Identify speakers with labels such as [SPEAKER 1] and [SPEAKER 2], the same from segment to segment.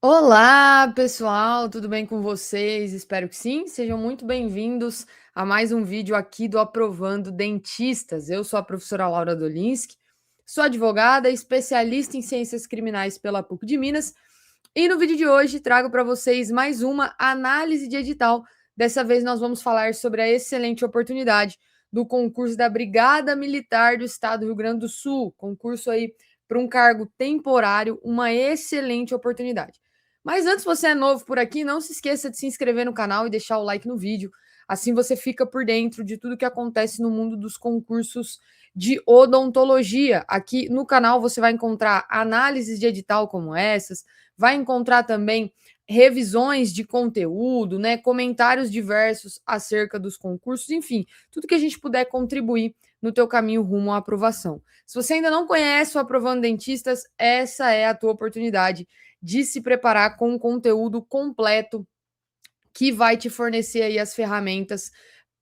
[SPEAKER 1] Olá, pessoal, tudo bem com vocês? Espero que sim. Sejam muito bem-vindos a mais um vídeo aqui do Aprovando Dentistas. Eu sou a professora Laura Dolinski, sou advogada, especialista em ciências criminais pela PUC de Minas, e no vídeo de hoje trago para vocês mais uma análise de edital. Dessa vez nós vamos falar sobre a excelente oportunidade do concurso da Brigada Militar do Estado do Rio Grande do Sul, concurso aí para um cargo temporário, uma excelente oportunidade. Mas antes, você é novo por aqui, não se esqueça de se inscrever no canal e deixar o like no vídeo. Assim você fica por dentro de tudo que acontece no mundo dos concursos de odontologia. Aqui no canal você vai encontrar análises de edital como essas, vai encontrar também revisões de conteúdo, né, comentários diversos acerca dos concursos, enfim, tudo que a gente puder contribuir no teu caminho rumo à aprovação. Se você ainda não conhece o Aprovando Dentistas, essa é a tua oportunidade de se preparar com um conteúdo completo que vai te fornecer aí as ferramentas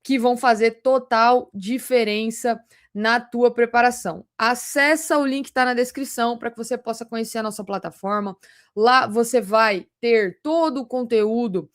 [SPEAKER 1] que vão fazer total diferença na tua preparação. Acessa o link que está na descrição para que você possa conhecer a nossa plataforma. Lá você vai ter todo o conteúdo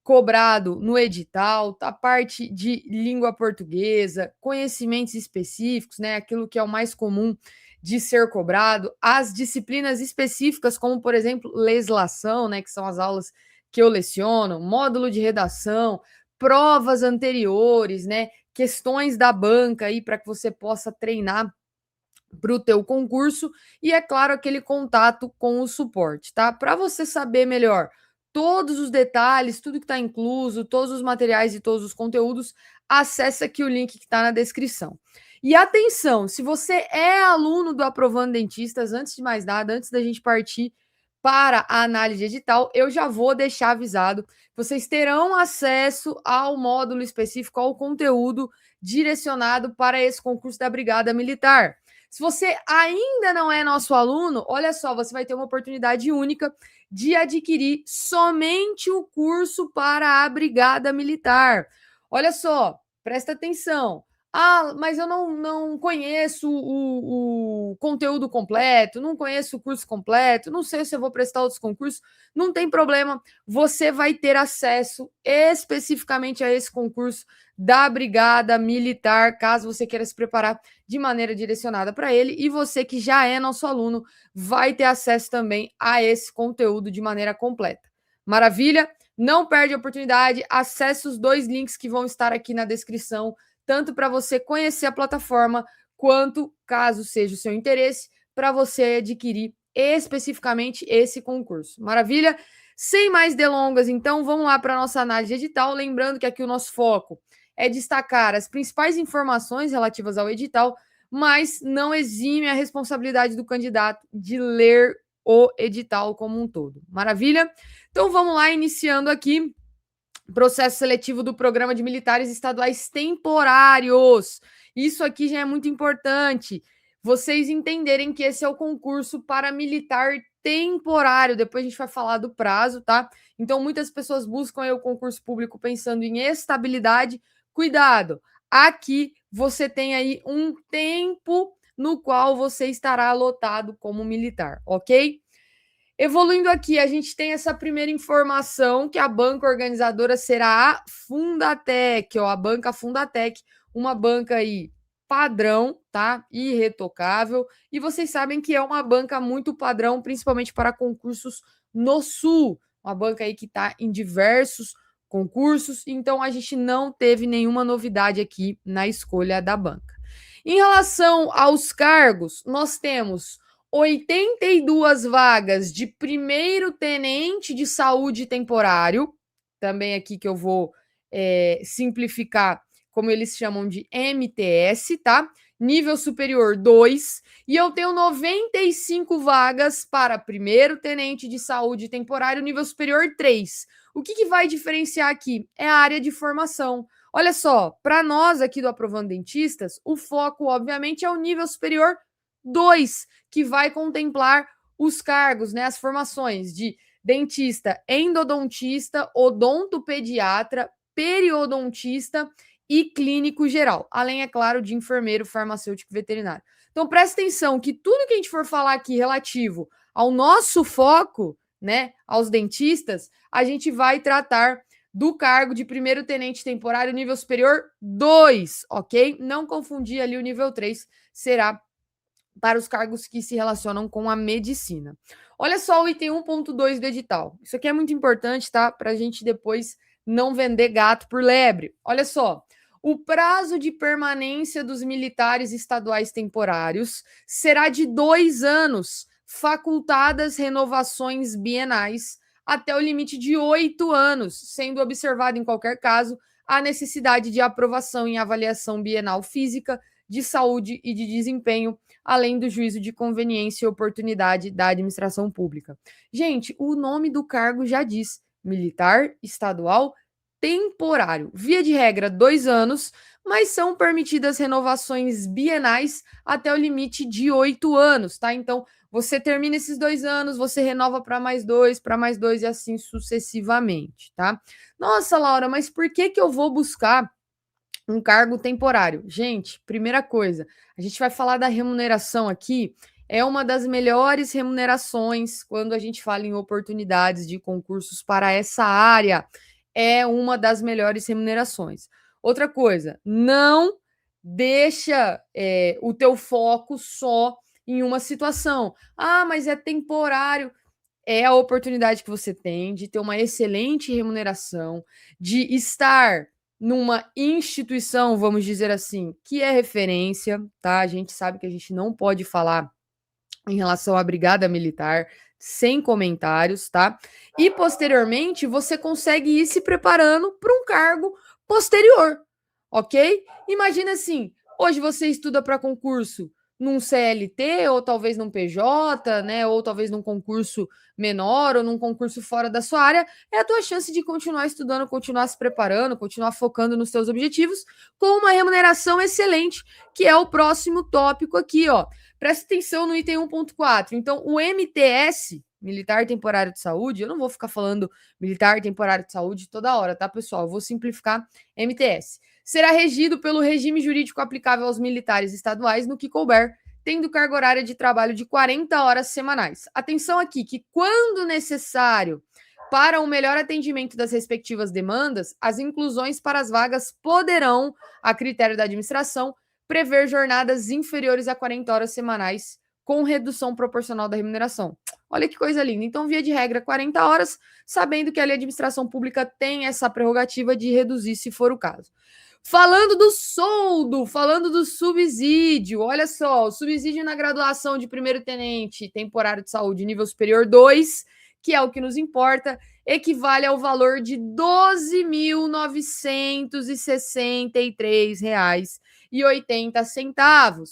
[SPEAKER 1] cobrado no edital, a parte de língua portuguesa, conhecimentos específicos, né, aquilo que é o mais comum de ser cobrado, as disciplinas específicas, como por exemplo, legislação, né, que são as aulas que eu leciono, módulo de redação, provas anteriores, né, questões da banca aí para que você possa treinar para o teu concurso e, é claro, aquele contato com o suporte, tá? Para você saber melhor todos os detalhes, tudo que está incluso, todos os materiais e todos os conteúdos, acesse aqui o link que está na descrição. E atenção, se você é aluno do Aprovando Dentistas, antes de mais nada, antes da gente partir para a análise edital, eu já vou deixar avisado, vocês terão acesso ao módulo específico, ao conteúdo direcionado para esse concurso da Brigada Militar. Se você ainda não é nosso aluno, olha só, você vai ter uma oportunidade única de adquirir somente o curso para a Brigada Militar. Olha só, presta atenção. Ah, mas eu não conheço o conteúdo completo, não conheço o curso completo, não sei se eu vou prestar outros concursos. Não tem problema, você vai ter acesso especificamente a esse concurso da Brigada Militar, caso você queira se preparar de maneira direcionada para ele. E você que já é nosso aluno vai ter acesso também a esse conteúdo de maneira completa. Maravilha? Não perde a oportunidade, acesse os dois links que vão estar aqui na descrição, tanto para você conhecer a plataforma, quanto, caso seja o seu interesse, para você adquirir especificamente esse concurso. Maravilha? Sem mais delongas, então, vamos lá para a nossa análise edital. Lembrando que aqui o nosso foco é destacar as principais informações relativas ao edital, mas não exime a responsabilidade do candidato de ler o edital como um todo. Maravilha? Então vamos lá, iniciando aqui processo seletivo do Programa de Militares Estaduais Temporários. Isso aqui já é muito importante. Vocês entenderem que esse é o concurso para militar temporário. Depois a gente vai falar do prazo, tá? Então, muitas pessoas buscam aí o concurso público pensando em estabilidade. Cuidado! Aqui você tem aí um tempo no qual você estará lotado como militar, ok? Evoluindo aqui, a gente tem essa primeira informação que a banca organizadora será a Fundatec, ó, a banca Fundatec, uma banca aí padrão, tá? Irretocável. E vocês sabem que é uma banca muito padrão, principalmente para concursos no Sul. Uma banca aí que está em diversos concursos, então a gente não teve nenhuma novidade aqui na escolha da banca. Em relação aos cargos, nós temos 82 vagas de primeiro tenente de saúde temporário, também aqui que eu vou simplificar, como eles chamam de MTS, tá? Nível superior 2, e eu tenho 95 vagas para primeiro tenente de saúde temporário, nível superior 3. O que vai diferenciar aqui? É a área de formação. Olha só, para nós aqui do Aprovando Dentistas, o foco, obviamente, é o nível superior 2, que vai contemplar os cargos, né, as formações de dentista, endodontista, odontopediatra, periodontista e clínico geral, além, é claro, de enfermeiro, farmacêutico e veterinário. Então, presta atenção que tudo que a gente for falar aqui relativo ao nosso foco né, aos dentistas, a gente vai tratar do cargo de primeiro tenente temporário nível superior 2, ok? Não confundir ali o nível 3, será para os cargos que se relacionam com a medicina. Olha só o item 1.2 do edital. Isso aqui é muito importante, tá? Para a gente depois não vender gato por lebre. Olha só. O prazo de permanência dos militares estaduais temporários será de 2 anos, facultadas renovações bienais até o limite de 8 anos, sendo observado, em qualquer caso, a necessidade de aprovação em avaliação bienal física, de saúde e de desempenho, além do juízo de conveniência e oportunidade da administração pública. Gente, o nome do cargo já diz: militar estadual temporário. Via de regra, 2 anos, mas são permitidas renovações bienais até o limite de 8 anos, tá? Então, você termina esses 2 anos, você renova para mais dois e assim sucessivamente, tá? Nossa, Laura, mas por que eu vou buscar um cargo temporário? Gente, primeira coisa, a gente vai falar da remuneração aqui. É uma das melhores remunerações quando a gente fala em oportunidades de concursos para essa área. É uma das melhores remunerações. Outra coisa, não deixa o teu foco só em uma situação. Ah, mas é temporário. É a oportunidade que você tem de ter uma excelente remuneração, de estar numa instituição, vamos dizer assim, que é referência, tá? A gente sabe que a gente não pode falar em relação à brigada militar sem comentários, tá? E posteriormente você consegue ir se preparando para um cargo posterior, ok? Imagina assim, hoje você estuda para concurso num CLT ou talvez num PJ, né? Ou talvez num concurso menor ou num concurso fora da sua área, é a tua chance de continuar estudando, continuar se preparando, continuar focando nos seus objetivos com uma remuneração excelente, que é o próximo tópico aqui, ó. Presta atenção no item 1.4. Então, o MTS, Militar Temporário de Saúde, eu não vou ficar falando Militar Temporário de Saúde toda hora, tá, pessoal? Eu vou simplificar MTS. Será regido pelo regime jurídico aplicável aos militares estaduais no que couber, tendo carga horária de trabalho de 40 horas semanais. Atenção aqui, que quando necessário, para o melhor atendimento das respectivas demandas, as inclusões para as vagas poderão, a critério da administração, prever jornadas inferiores a 40 horas semanais, com redução proporcional da remuneração. Olha que coisa linda. Então, via de regra, 40 horas, sabendo que a administração pública tem essa prerrogativa de reduzir, se for o caso. Falando do soldo, falando do subsídio, olha só, o subsídio na graduação de primeiro tenente temporário de saúde nível superior 2, que é o que nos importa, equivale ao valor de R$ 12.963,80.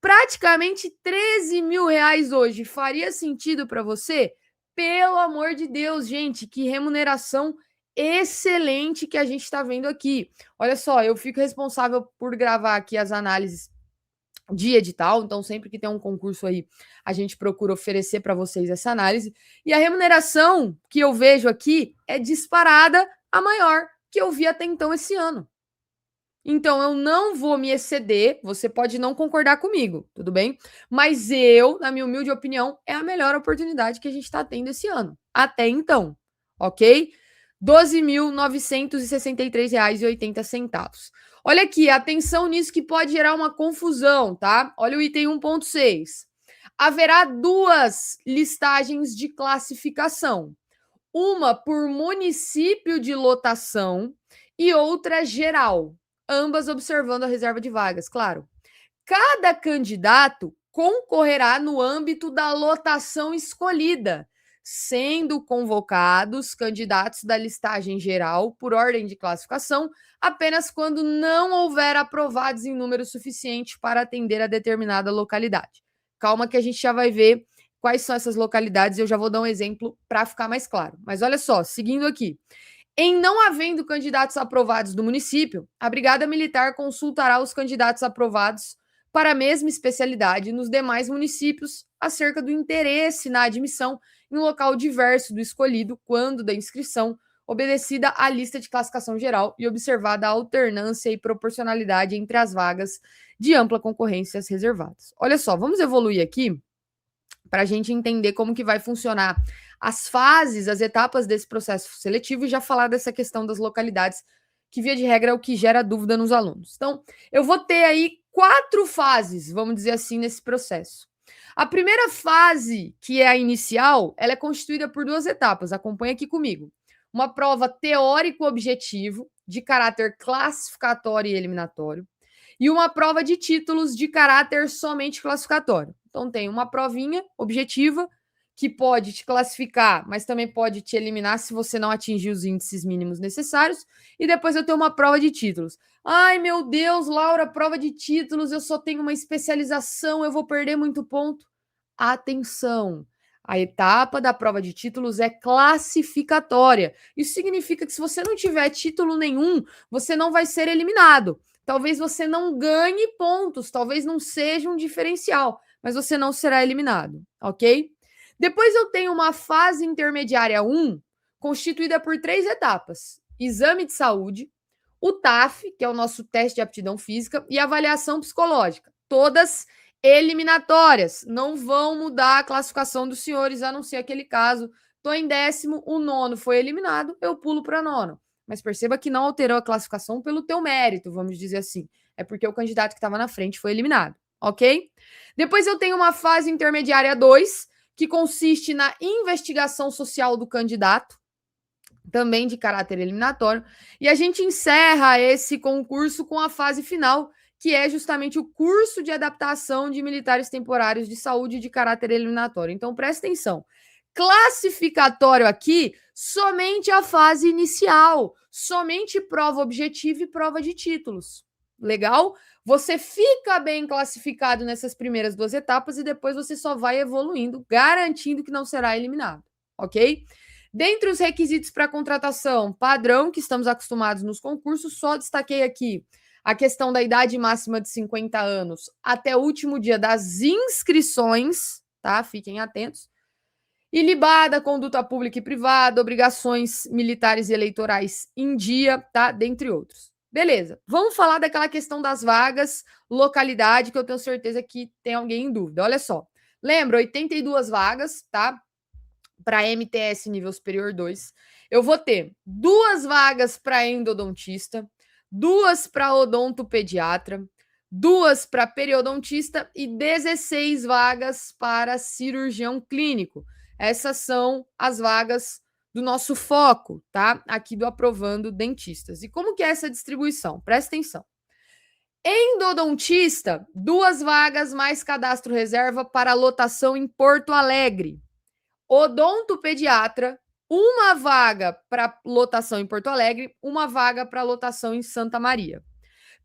[SPEAKER 1] Praticamente R$ 13.000 hoje. Faria sentido para você? Pelo amor de Deus, gente, que remuneração excelente que a gente está vendo aqui. Olha só, eu fico responsável por gravar aqui as análises de edital, então sempre que tem um concurso aí, a gente procura oferecer para vocês essa análise. E a remuneração que eu vejo aqui é disparada a maior que eu vi até então esse ano. Então, eu não vou me exceder, você pode não concordar comigo, tudo bem? Mas eu, na minha humilde opinião, é a melhor oportunidade que a gente está tendo esse ano, até então, ok? R$ 12.963,80. Olha aqui, atenção nisso que pode gerar uma confusão, tá? Olha o item 1.6. Haverá 2 listagens de classificação. Uma por município de lotação e outra geral, ambas observando a reserva de vagas, claro. Cada candidato concorrerá no âmbito da lotação escolhida, sendo convocados candidatos da listagem geral por ordem de classificação apenas quando não houver aprovados em número suficiente para atender a determinada localidade. Calma que a gente já vai ver quais são essas localidades e eu já vou dar um exemplo para ficar mais claro. Mas olha só, seguindo aqui. Em não havendo candidatos aprovados do município, a Brigada Militar consultará os candidatos aprovados para a mesma especialidade nos demais municípios acerca do interesse na admissão em um local diverso do escolhido quando da inscrição, obedecida à lista de classificação geral e observada a alternância e proporcionalidade entre as vagas de ampla concorrência reservadas. Olha só, vamos evoluir aqui para a gente entender como que vai funcionar as fases, as etapas desse processo seletivo e já falar dessa questão das localidades, que via de regra é o que gera dúvida nos alunos. Então, eu vou ter aí 4 fases, vamos dizer assim, nesse processo. A primeira fase, que é a inicial, ela é constituída por 2 etapas, acompanha aqui comigo. Uma prova teórico-objetivo, de caráter classificatório e eliminatório, e uma prova de títulos de caráter somente classificatório. Então, tem uma provinha objetiva, que pode te classificar, mas também pode te eliminar se você não atingir os índices mínimos necessários. E depois eu tenho uma prova de títulos. Ai, meu Deus, Laura, prova de títulos, eu só tenho uma especialização, eu vou perder muito ponto. Atenção! A etapa da prova de títulos é classificatória. Isso significa que se você não tiver título nenhum, você não vai ser eliminado. Talvez você não ganhe pontos, talvez não seja um diferencial, mas você não será eliminado, ok? Depois eu tenho uma fase intermediária 1, constituída por 3 etapas: exame de saúde, o TAF, que é o nosso teste de aptidão física, e avaliação psicológica. Todas eliminatórias, não vão mudar a classificação dos senhores, a não ser aquele caso. Estou em 10º, o 9º foi eliminado, eu pulo para 9º. Mas perceba que não alterou a classificação pelo teu mérito, vamos dizer assim. É porque o candidato que estava na frente foi eliminado, ok? Depois eu tenho uma fase intermediária 2, que consiste na investigação social do candidato, também de caráter eliminatório, e a gente encerra esse concurso com a fase final, que é justamente o curso de adaptação de militares temporários de saúde de caráter eliminatório. Então, presta atenção. Classificatório aqui, somente a fase inicial, somente prova objetiva e prova de títulos. Legal? Você fica bem classificado nessas primeiras 2 etapas e depois você só vai evoluindo, garantindo que não será eliminado, ok? Dentre os requisitos para contratação padrão que estamos acostumados nos concursos, só destaquei aqui a questão da idade máxima de 50 anos até o último dia das inscrições, tá? Fiquem atentos. Ilibada, conduta pública e privada, obrigações militares e eleitorais em dia, tá? Dentre outros. Beleza, vamos falar daquela questão das vagas, localidade, que eu tenho certeza que tem alguém em dúvida. Olha só, lembra, 82 vagas, tá? Para MTS nível superior 2. Eu vou ter 2 vagas para endodontista, 2 para odontopediatra, 2 para periodontista e 16 vagas para cirurgião clínico. Essas são as vagas do nosso foco, tá? Aqui do Aprovando Dentistas. E como que é essa distribuição? Presta atenção. Endodontista, 2 vagas mais cadastro reserva para lotação em Porto Alegre. Odontopediatra, 1 vaga para lotação em Porto Alegre, 1 vaga para lotação em Santa Maria.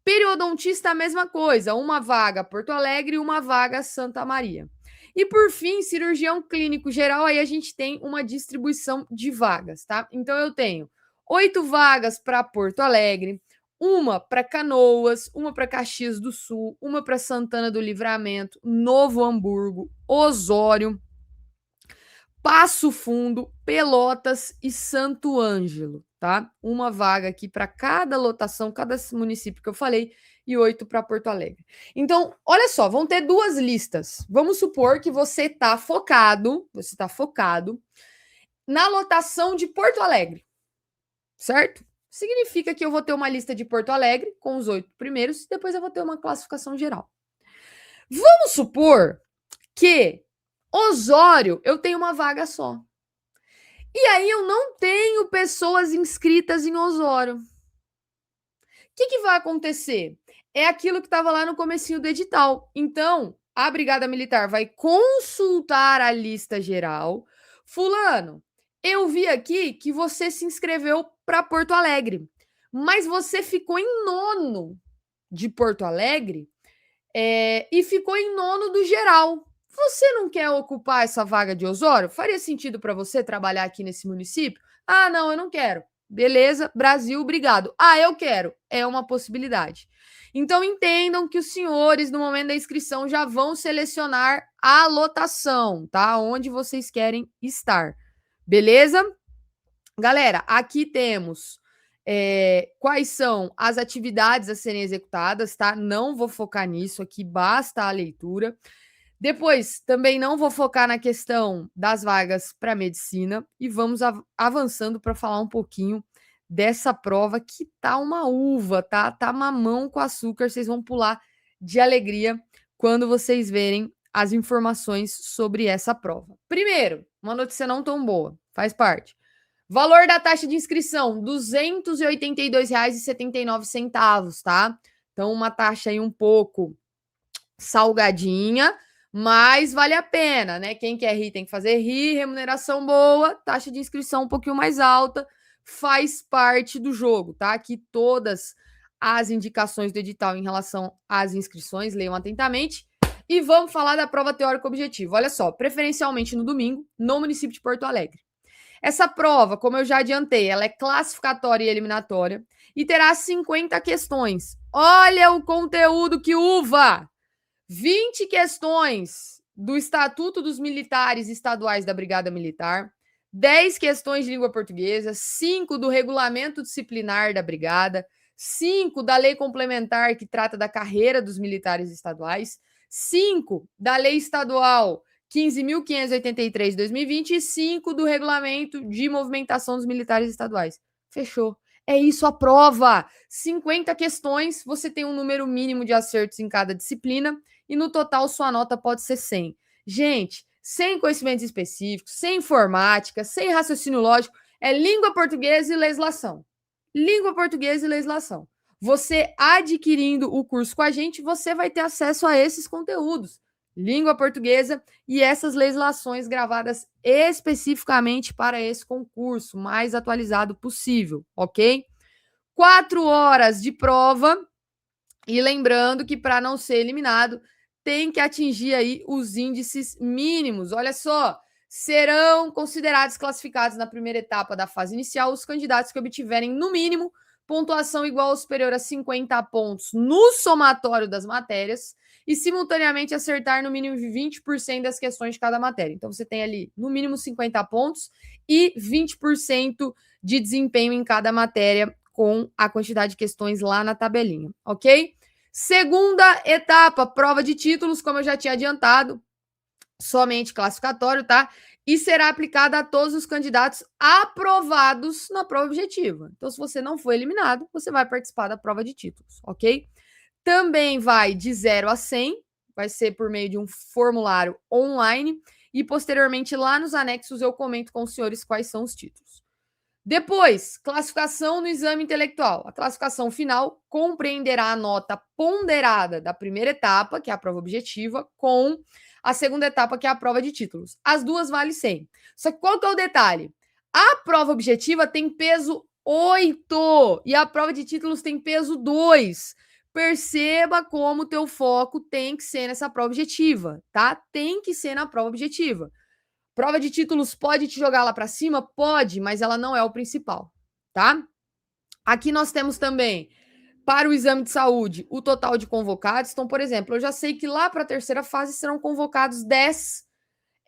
[SPEAKER 1] Periodontista, a mesma coisa, 1 vaga Porto Alegre e 1 vaga Santa Maria. E por fim, cirurgião clínico geral, aí a gente tem uma distribuição de vagas, tá? Então eu tenho 8 vagas para Porto Alegre, 1 para Canoas, 1 para Caxias do Sul, 1 para Santana do Livramento, Novo Hamburgo, Osório, Passo Fundo, Pelotas e Santo Ângelo, tá? 1 vaga aqui para cada lotação, cada município que eu falei, e 8 para Porto Alegre. Então, olha só, vão ter 2 listas. Vamos supor que você está focado na lotação de Porto Alegre, certo? Significa que eu vou ter uma lista de Porto Alegre com os 8 primeiros, e depois eu vou ter uma classificação geral. Vamos supor que Osório, eu tenho 1 vaga só. E aí eu não tenho pessoas inscritas em Osório. O que vai acontecer? É aquilo que estava lá no comecinho do edital. Então, a Brigada Militar vai consultar a lista geral. Fulano, eu vi aqui que você se inscreveu para Porto Alegre, mas você ficou em 9º de Porto Alegre e ficou em 9º do geral. Você não quer ocupar essa vaga de Osório? Faria sentido para você trabalhar aqui nesse município? Ah, não, eu não quero. Beleza, Brasil, obrigado. Ah, eu quero. É uma possibilidade. Então, entendam que os senhores, no momento da inscrição, já vão selecionar a lotação, tá? Onde vocês querem estar. Beleza? Galera, aqui temos quais são as atividades a serem executadas, tá? Não vou focar nisso aqui, basta a leitura. Depois, também não vou focar na questão das vagas para medicina e vamos avançando para falar um pouquinho dessa prova que tá uma uva, tá? Tá mamão com açúcar, vocês vão pular de alegria quando vocês verem as informações sobre essa prova. Primeiro, uma notícia não tão boa, faz parte. Valor da taxa de inscrição, R$ 282,79, tá? Então, uma taxa aí um pouco salgadinha, mas vale a pena, né? Quem quer rir tem que fazer rir, remuneração boa, taxa de inscrição um pouquinho mais alta, faz parte do jogo, tá? Aqui todas as indicações do edital em relação às inscrições, leiam atentamente. E vamos falar da prova teórica objetiva. Olha só, preferencialmente no domingo, no município de Porto Alegre. Essa prova, como eu já adiantei, ela é classificatória e eliminatória e terá 50 questões. Olha o conteúdo que uva! 20 questões do Estatuto dos Militares Estaduais da Brigada Militar, 10 questões de língua portuguesa, 5 do regulamento disciplinar da Brigada, 5 da lei complementar que trata da carreira dos militares estaduais, 5 da lei estadual 15.583 de 2020 e 5 do regulamento de movimentação dos militares estaduais. Fechou. É isso a prova. 50 questões, você tem um número mínimo de acertos em cada disciplina e no total sua nota pode ser 100. Gente, sem conhecimentos específicos, sem informática, sem raciocínio lógico, é língua portuguesa e legislação. Língua portuguesa e legislação. Você adquirindo o curso com a gente, você vai ter acesso a esses conteúdos. Língua portuguesa e essas legislações gravadas especificamente para esse concurso, mais atualizado possível, ok? 4 horas de prova e lembrando que para não ser eliminado, tem que atingir aí os índices mínimos. Olha só, serão considerados classificados na primeira etapa da fase inicial os candidatos que obtiverem, no mínimo, pontuação igual ou superior a 50 pontos no somatório das matérias e, simultaneamente, acertar no mínimo 20% das questões de cada matéria. Então, você tem ali, no mínimo, 50 pontos e 20% de desempenho em cada matéria com a quantidade de questões lá na tabelinha, ok? Segunda etapa, prova de títulos, como eu já tinha adiantado, somente classificatório, tá? E será aplicada a todos os candidatos aprovados na prova objetiva. Então, se você não for eliminado, você vai participar da prova de títulos, ok? Também vai de 0 a 100, vai ser por meio de um formulário online e, posteriormente, lá nos anexos eu comento com os senhores quais são os títulos. Depois, classificação no exame intelectual. A classificação final compreenderá a nota ponderada da primeira etapa, que é a prova objetiva, com a segunda etapa, que é a prova de títulos. As duas valem 100. Só que qual que é o detalhe? A prova objetiva tem peso 8 e a prova de títulos tem peso 2. Perceba como o teu foco tem que ser nessa prova objetiva, tá? Tem que ser na prova objetiva. Prova de títulos pode te jogar lá para cima? Pode, mas ela não é o principal, tá? Aqui nós temos também, para o exame de saúde, o total de convocados. Então, por exemplo, eu já sei que lá para a terceira fase serão convocados 10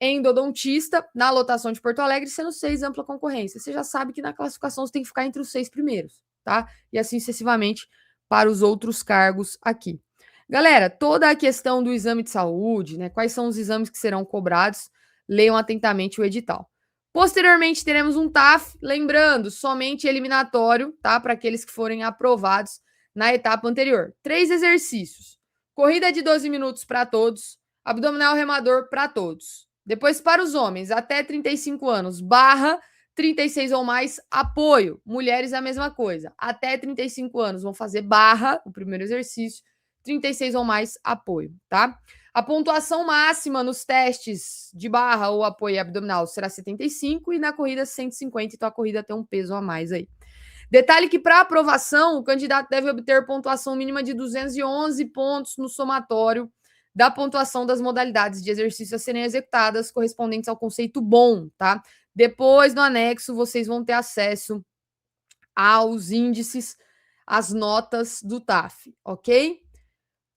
[SPEAKER 1] endodontistas na lotação de Porto Alegre, sendo 6 ampla concorrência. Você já sabe que na classificação você tem que ficar entre os 6 primeiros, tá? E assim sucessivamente para os outros cargos aqui. Galera, toda a questão do exame de saúde, né? Quais são os exames que serão cobrados? Leiam atentamente o edital. Posteriormente, teremos um TAF, lembrando, somente eliminatório, tá? Para aqueles que forem aprovados na etapa anterior. 3 exercícios. Corrida de 12 minutos para todos, abdominal remador para todos. Depois, para os homens, até 35 anos, barra 36 ou mais, apoio. Mulheres, a mesma coisa. Até 35 anos, vão fazer barra, o primeiro exercício, 36 ou mais, apoio, tá? A pontuação máxima nos testes de barra ou apoio abdominal será 75 e na corrida 150, então a corrida tem um peso a mais aí. Detalhe que para aprovação, o candidato deve obter pontuação mínima de 211 pontos no somatório da pontuação das modalidades de exercício a serem executadas correspondentes ao conceito bom, tá? Depois, no anexo, vocês vão ter acesso aos índices, às notas do TAF, ok?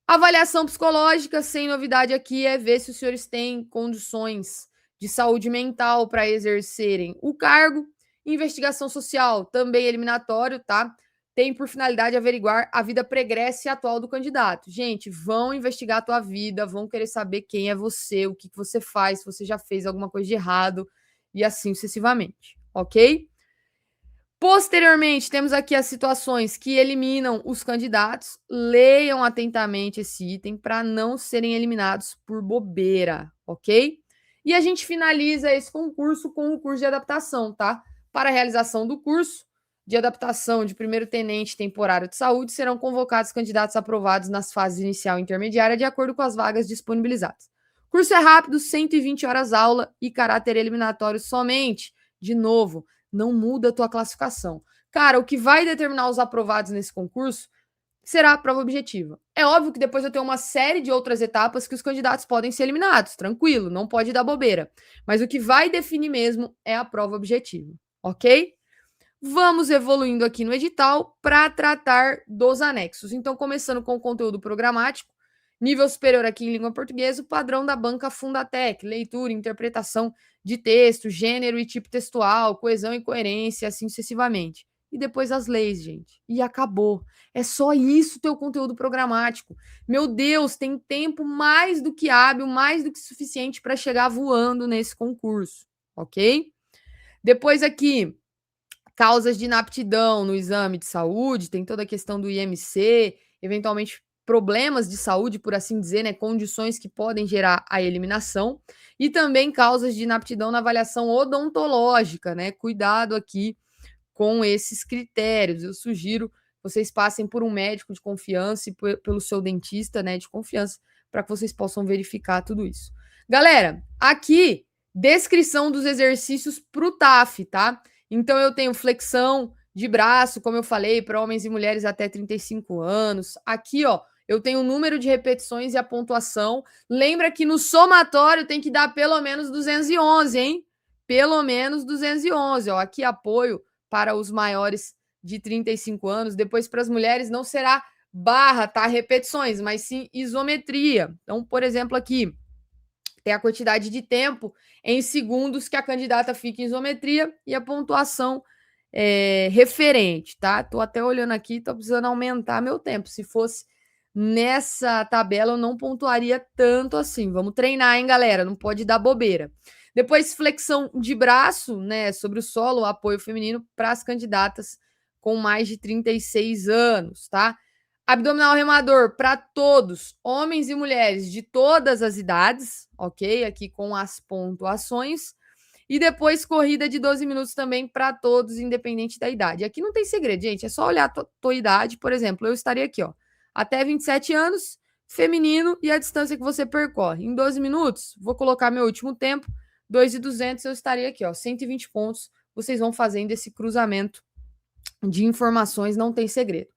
[SPEAKER 1] Avaliação psicológica, sem novidade aqui, é ver se os senhores têm condições de saúde mental para exercerem o cargo. Investigação social, também eliminatório, tá? tem por finalidade averiguar a vida pregressa e atual do candidato. Gente, vão investigar a tua vida, vão querer saber quem é você, o que você faz, se você já fez alguma coisa de errado e assim sucessivamente, ok? Posteriormente, temos aqui as situações que eliminam os candidatos. Leiam atentamente esse item para não serem eliminados por bobeira, ok? E a gente finaliza esse concurso com o curso de adaptação, tá? Para a realização do curso de adaptação de primeiro-tenente temporário de saúde, serão convocados candidatos aprovados nas fases inicial e intermediária de acordo com as vagas disponibilizadas. O curso é rápido, 120 horas aula e caráter eliminatório somente. De novo, não muda a tua classificação. Cara, o que vai determinar os aprovados nesse concurso será a prova objetiva. É óbvio que depois eu tenho uma série de outras etapas que os candidatos podem ser eliminados, tranquilo, não pode dar bobeira. Mas o que vai definir mesmo é a prova objetiva, ok? Vamos evoluindo aqui no edital para tratar dos anexos. Então, começando com o conteúdo programático, nível superior aqui em língua portuguesa, o padrão da banca Fundatec, leitura, interpretação de texto, gênero e tipo textual, coesão e coerência, assim sucessivamente. E depois as leis, gente. E acabou. É só isso teu conteúdo programático. Meu Deus, tem tempo mais do que hábil, mais do que suficiente para chegar voando nesse concurso, ok? Depois aqui, causas de inaptidão no exame de saúde, tem toda a questão do IMC, eventualmente problemas de saúde, por assim dizer, né, condições que podem gerar a eliminação, e também causas de inaptidão na avaliação odontológica, né? Cuidado aqui com esses critérios. Eu sugiro que vocês passem por um médico de confiança e pelo seu dentista, né, de confiança, para que vocês possam verificar tudo isso. Galera, aqui, descrição dos exercícios para o TAF, tá? Então, eu tenho flexão de braço, como eu falei, para homens e mulheres até 35 anos. Aqui, ó, eu tenho o número de repetições e a pontuação. Lembra que no somatório tem que dar pelo menos 211, hein? Pelo menos 211, ó. Aqui, apoio para os maiores de 35 anos. Depois, para as mulheres, não será barra, tá? Repetições, mas sim isometria. Então, por exemplo, aqui, tem a quantidade de tempo em segundos que a candidata fica em isometria e a pontuação referente, tá? Tô até olhando aqui, tô precisando aumentar meu tempo. Se fosse nessa tabela, eu não pontuaria tanto assim. Vamos treinar, hein, galera? Não pode dar bobeira. Depois, flexão de braço, né, sobre o solo, apoio feminino para as candidatas com mais de 36 anos, tá? Abdominal remador para todos, homens e mulheres de todas as idades, ok? Aqui com as pontuações. E depois, corrida de 12 minutos também para todos, independente da idade. Aqui não tem segredo, gente. É só olhar a tua idade. Por exemplo, eu estaria aqui, ó. Até 27 anos, feminino e a distância que você percorre. Em 12 minutos, vou colocar meu último tempo. 2.200, eu estaria aqui, ó. 120 pontos. Vocês vão fazendo esse cruzamento de informações, não tem segredo.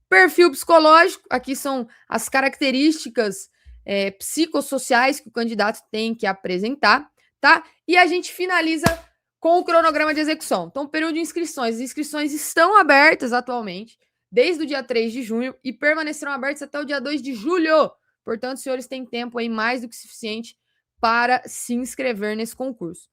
[SPEAKER 1] Perfil psicológico, aqui são as características psicossociais que o candidato tem que apresentar, tá? E a gente finaliza com o cronograma de execução. Então, período de inscrições. As inscrições estão abertas atualmente, desde o dia 3 de junho, e permanecerão abertas até o dia 2 de julho. Portanto, senhores, têm tempo aí mais do que suficiente para se inscrever nesse concurso.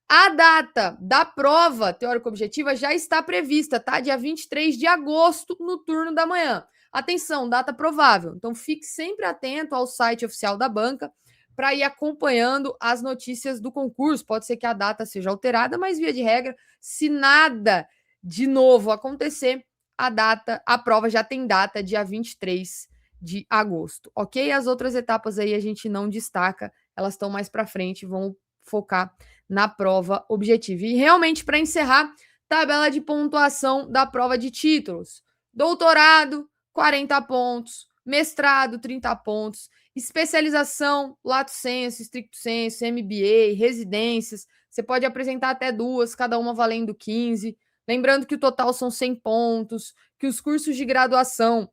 [SPEAKER 1] A data da prova teórico-objetiva já está prevista, tá? Dia 23 de agosto, no turno da manhã. Atenção, data provável. Então, fique sempre atento ao site oficial da banca para ir acompanhando as notícias do concurso. Pode ser que a data seja alterada, mas, via de regra, se nada de novo acontecer, a prova já tem data, dia 23 de agosto, ok? As outras etapas aí a gente não destaca, elas estão mais para frente, vão focar na prova objetiva. E realmente, para encerrar, tabela de pontuação da prova de títulos. Doutorado, 40 pontos. Mestrado, 30 pontos. Especialização, lato sensu, stricto sensu, MBA, residências. Você pode apresentar até 2, cada uma valendo 15. Lembrando que o total são 100 pontos, que os cursos de graduação,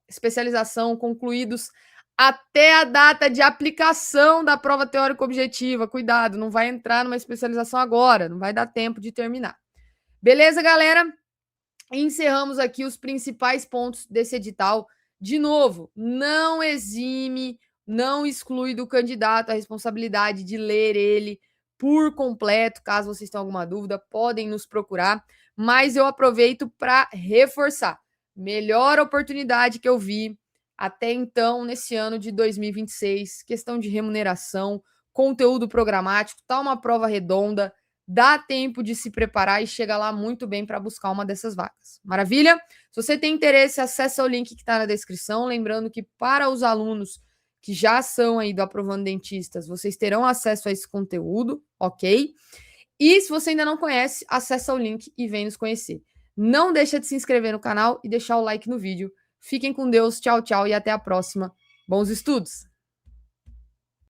[SPEAKER 1] especialização concluídos até a data de aplicação da prova teórico-objetiva. Cuidado, não vai entrar numa especialização agora, não vai dar tempo de terminar. Beleza, galera? Encerramos aqui os principais pontos desse edital. De novo, não exime, não exclui do candidato a responsabilidade de ler ele por completo. Caso vocês tenham alguma dúvida, podem nos procurar. Mas eu aproveito para reforçar. Melhor oportunidade que eu vi até então, nesse ano de 2026, questão de remuneração, conteúdo programático, tá uma prova redonda, dá tempo de se preparar e chega lá muito bem para buscar uma dessas vagas. Maravilha? Se você tem interesse, acessa o link que está na descrição. Lembrando que para os alunos que já são aí do Aprovando Dentistas, vocês terão acesso a esse conteúdo, ok? E se você ainda não conhece, acessa o link e vem nos conhecer. Não deixa de se inscrever no canal e deixar o like no vídeo. Fiquem com Deus, tchau, tchau e até a próxima. Bons estudos!